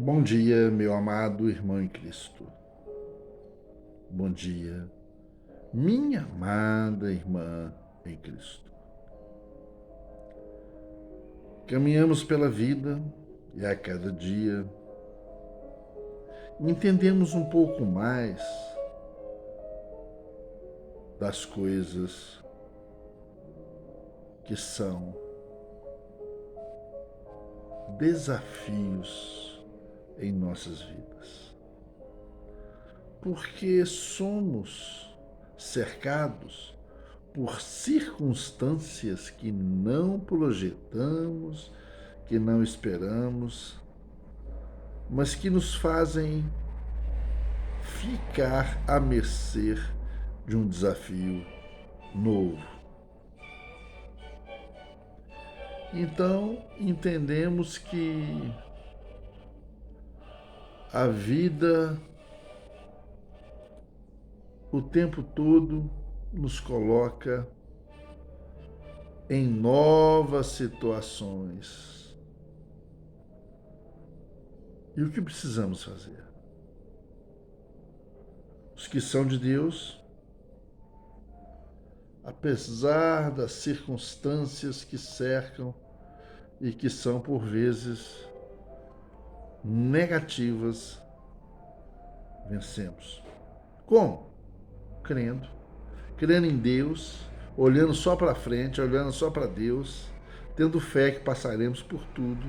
Bom dia, meu amado irmão em Cristo. Bom dia, minha amada irmã em Cristo. Caminhamos pela vida e a cada dia entendemos um pouco mais das coisas que são desafios em nossas vidas. Porque somos cercados por circunstâncias que não projetamos, que não esperamos, mas que nos fazem ficar à mercê de um desafio novo. Então, entendemos que a vida o tempo todo nos coloca em novas situações. E o que precisamos fazer? Os que são de Deus, apesar das circunstâncias que cercam e que são por vezes negativas, vencemos. Como? Crendo. Crendo em Deus, olhando só para frente, olhando só para Deus, tendo fé que passaremos por tudo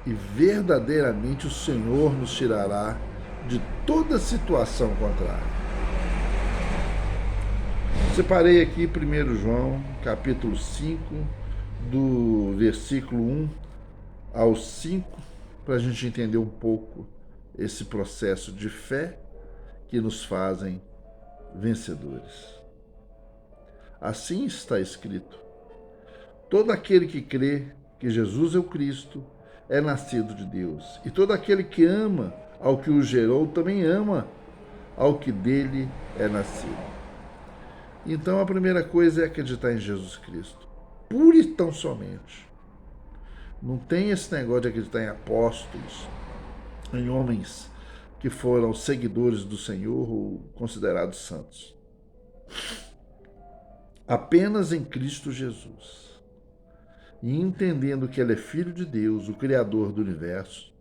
e verdadeiramente o Senhor nos tirará de toda situação contrária. Separei aqui 1 João, capítulo 5, do versículo 1 ao 5, para a gente entender um pouco esse processo de fé que nos fazem vencedores. Assim está escrito: todo aquele que crê que Jesus é o Cristo é nascido de Deus, e todo aquele que ama ao que o gerou também ama ao que dele é nascido. Então a primeira coisa é acreditar em Jesus Cristo, pura e tão somente. Não tem esse negócio de acreditar em apóstolos, em homens que foram seguidores do Senhor ou considerados santos. Apenas em Cristo Jesus. E entendendo que Ele é Filho de Deus, o Criador do universo,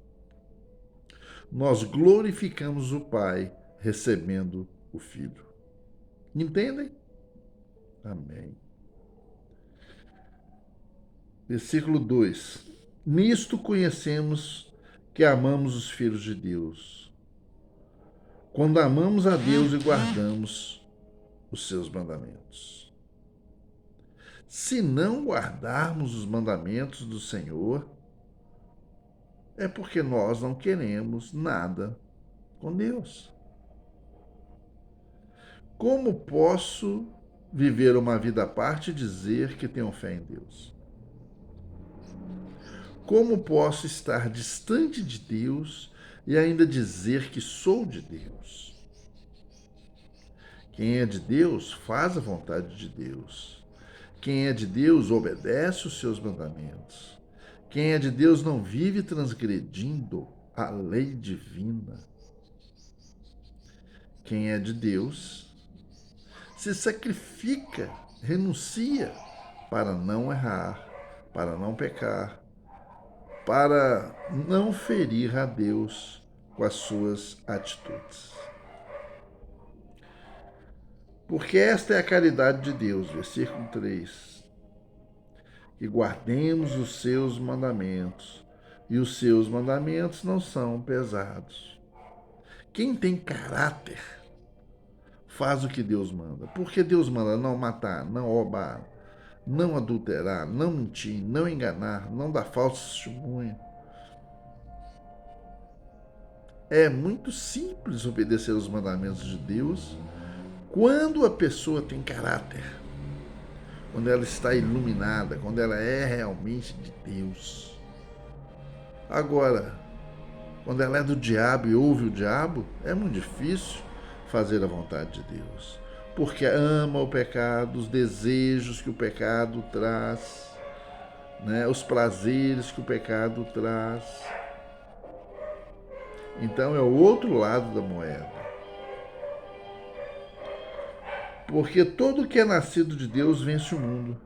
nós glorificamos o Pai recebendo o Filho. Entendem? Amém. Versículo 2. Nisto conhecemos que amamos os filhos de Deus, quando amamos a Deus e guardamos os seus mandamentos. Se não guardarmos os mandamentos do Senhor, é porque nós não queremos nada com Deus. Como posso viver uma vida à parte e dizer que tenho fé em Deus? Como posso estar distante de Deus e ainda dizer que sou de Deus? Quem é de Deus faz a vontade de Deus. Quem é de Deus obedece os seus mandamentos. Quem é de Deus não vive transgredindo a lei divina. Quem é de Deus se sacrifica, renuncia para não errar, para não pecar, para não ferir a Deus com as suas atitudes. Porque esta é a caridade de Deus, versículo 3. Que guardemos os seus mandamentos, e os seus mandamentos não são pesados. Quem tem caráter faz o que Deus manda. Porque Deus manda não matar, não roubar, não adulterar, não mentir, não enganar, não dar falso testemunho. É muito simples obedecer os mandamentos de Deus quando a pessoa tem caráter, quando ela está iluminada, quando ela é realmente de Deus. Agora, quando ela é do diabo e ouve o diabo, é muito difícil fazer a vontade de Deus, porque ama o pecado, os desejos que o pecado traz, né, os prazeres que o pecado traz. Então é o outro lado da moeda. Porque todo que é nascido de Deus vence o mundo.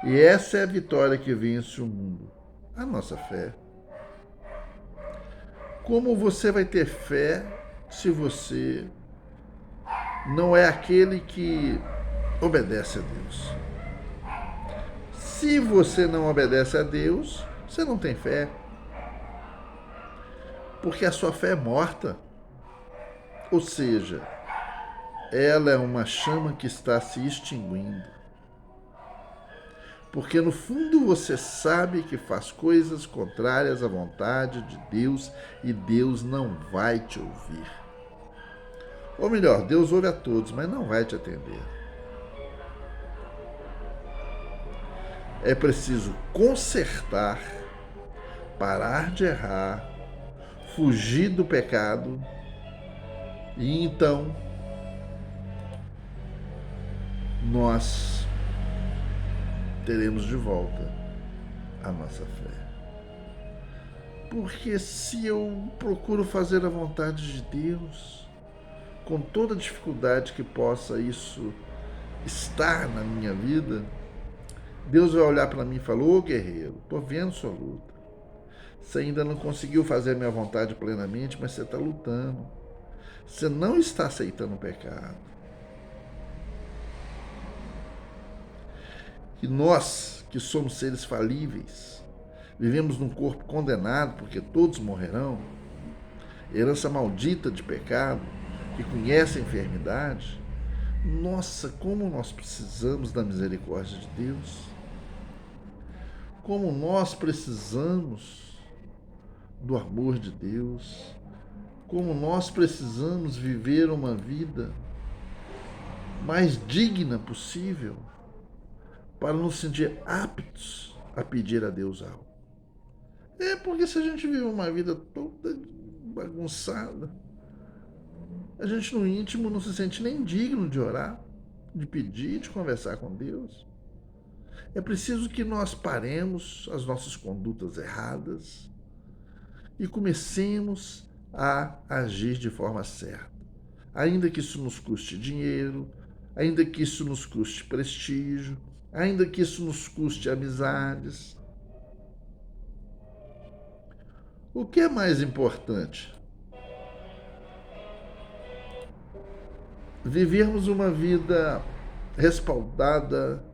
E essa é a vitória que vence o mundo, a nossa fé. Como você vai ter fé se você não é aquele que obedece a Deus? Se você não obedece a Deus, você não tem fé. Porque a sua fé é morta. Ou seja, ela é uma chama que está se extinguindo. Porque no fundo você sabe que faz coisas contrárias à vontade de Deus e Deus não vai te ouvir. Ou melhor, Deus ouve a todos, mas não vai te atender. É preciso consertar, parar de errar, fugir do pecado e então nós teremos de volta a nossa fé. Porque se eu procuro fazer a vontade de Deus, com toda a dificuldade que possa isso estar na minha vida, Deus vai olhar para mim e falar: ô guerreiro, estou vendo sua luta. Você ainda não conseguiu fazer a minha vontade plenamente, mas você está lutando. Você não está aceitando o pecado. E nós, que somos seres falíveis, vivemos num corpo condenado, porque todos morrerão, herança maldita de pecado, que conhece a enfermidade. Nossa, como nós precisamos da misericórdia de Deus. Como nós precisamos do amor de Deus. Como nós precisamos viver uma vida mais digna possível para nos sentir aptos a pedir a Deus algo. É porque se a gente vive uma vida toda bagunçada, a gente no íntimo não se sente nem digno de orar, de pedir, de conversar com Deus. É preciso que nós paremos as nossas condutas erradas e comecemos a agir de forma certa. Ainda que isso nos custe dinheiro, ainda que isso nos custe prestígio, ainda que isso nos custe amizades. O que é mais importante? Vivermos uma vida respaldada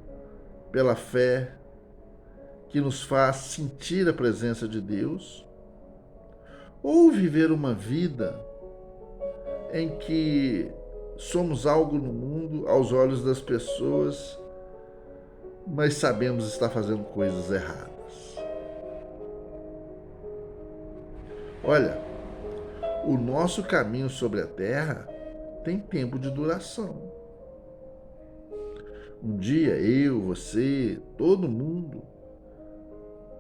pela fé, que nos faz sentir a presença de Deus, ou viver uma vida em que somos algo no mundo aos olhos das pessoas, mas sabemos estar fazendo coisas erradas. Olha, o nosso caminho sobre a terra tem tempo de duração. Um dia eu, você, todo mundo,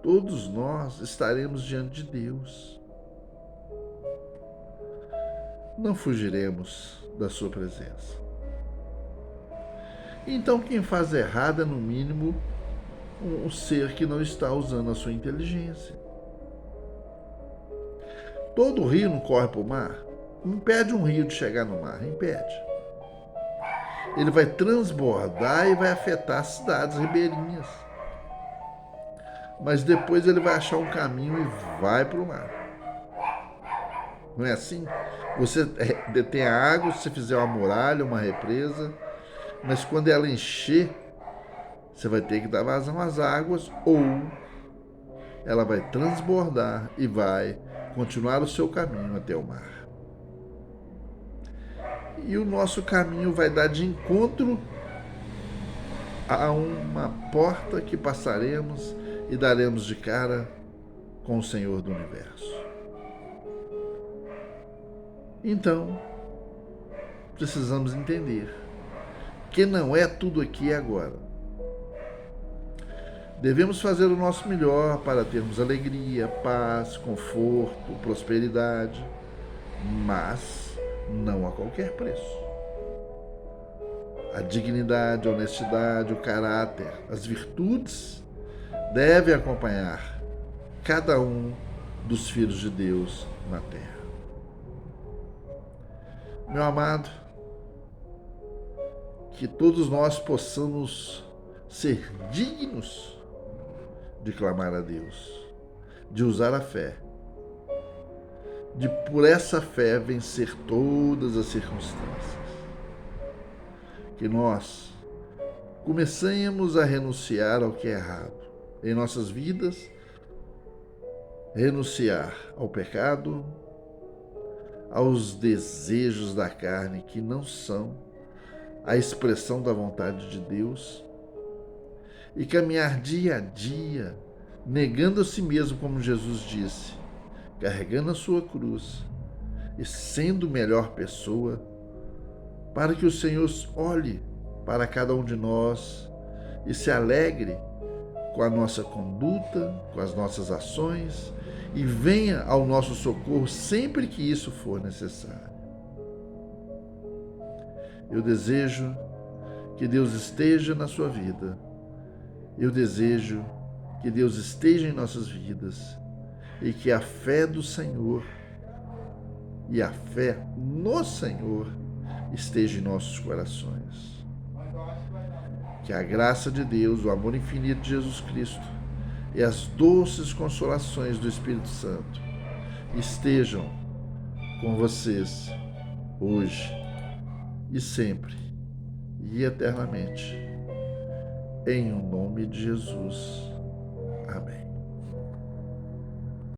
todos nós estaremos diante de Deus. Não fugiremos da sua presença. Então quem faz errado é, no mínimo, um ser que não está usando a sua inteligência. Todo rio não corre para o mar. Impede um rio de chegar no mar, impede. Ele vai transbordar e vai afetar as cidades ribeirinhas. Mas depois ele vai achar um caminho e vai para o mar. Não é assim? Você detém a água se você fizer uma muralha, uma represa, mas quando ela encher, você vai ter que dar vazão às águas, ou ela vai transbordar e vai continuar o seu caminho até o mar. E o nosso caminho vai dar de encontro a uma porta que passaremos e daremos de cara com o Senhor do Universo. Então, precisamos entender que não é tudo aqui e agora. Devemos fazer o nosso melhor para termos alegria, paz, conforto, prosperidade, mas não a qualquer preço. A dignidade, a honestidade, o caráter, as virtudes devem acompanhar cada um dos filhos de Deus na terra. Meu amado, que todos nós possamos ser dignos de clamar a Deus, de usar a fé, de por essa fé vencer todas as circunstâncias. Que nós comecemos a renunciar ao que é errado em nossas vidas, renunciar ao pecado, aos desejos da carne que não são a expressão da vontade de Deus, e caminhar dia a dia, negando a si mesmo, como Jesus disse, carregando a sua cruz e sendo melhor pessoa, para que o Senhor olhe para cada um de nós e se alegre com a nossa conduta, com as nossas ações e venha ao nosso socorro sempre que isso for necessário. Eu desejo que Deus esteja na sua vida. Eu desejo que Deus esteja em nossas vidas e que a fé do Senhor e a fé no Senhor esteja em nossos corações. Que a graça de Deus, o amor infinito de Jesus Cristo e as doces consolações do Espírito Santo estejam com vocês hoje e sempre e eternamente. Em o nome de Jesus. Amém.